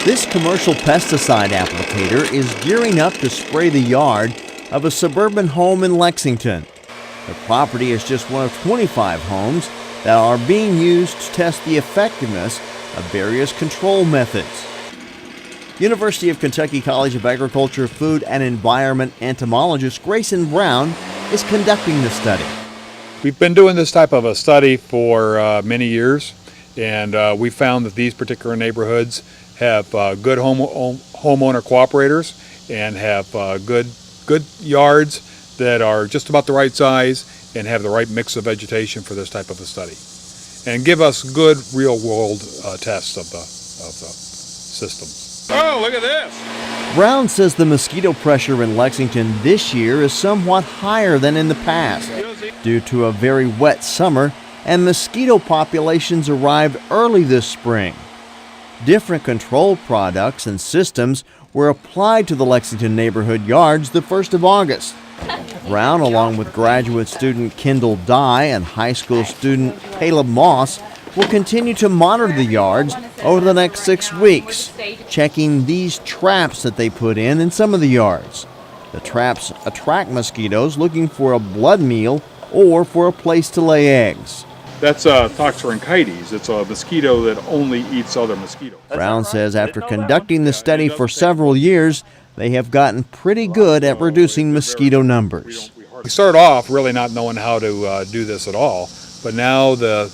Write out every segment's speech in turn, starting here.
This commercial pesticide applicator is gearing up to spray the yard of a suburban home in Lexington. The property is just one of 25 homes that are being used to test the effectiveness of various control methods. University of Kentucky College of Agriculture, Food and Environment entomologist Grayson Brown is conducting the study. We've been doing this type of a study for many years, and we found that these particular neighborhoods have good homeowner cooperators and have good yards that are just about the right size and have the right mix of vegetation for this type of a study, and give us good real-world tests of the system. Oh, look at this! Brown says the mosquito pressure in Lexington this year is somewhat higher than in the past due to a very wet summer, and mosquito populations arrived early this spring. Different control products and systems were applied to the Lexington neighborhood yards the 1st of August. Brown, along with graduate student Kendall Dye and high school student Caleb Moss, will continue to monitor the yards over the next 6 weeks, checking these traps that they put in some of the yards. The traps attract mosquitoes looking for a blood meal or for a place to lay eggs. That's Toxorhynchides. It's a mosquito that only eats other mosquitoes. Brown says after conducting the study for several years, they have gotten pretty good at reducing mosquito numbers. We started off really not knowing how to do this at all, but now the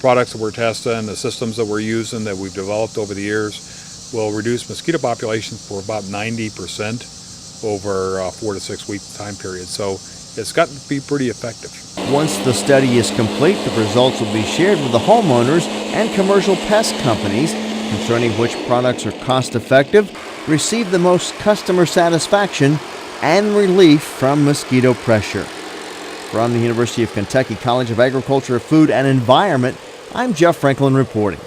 products that we're testing, the systems that we're using that we've developed over the years will reduce mosquito populations for about 90% over a 4 to 6 week time period. So it's gotten to be pretty effective. Once the study is complete, the results will be shared with the homeowners and commercial pest companies concerning which products are cost effective, receive the most customer satisfaction, and relief from mosquito pressure. From the University of Kentucky College of Agriculture, Food and Environment, I'm Jeff Franklin reporting.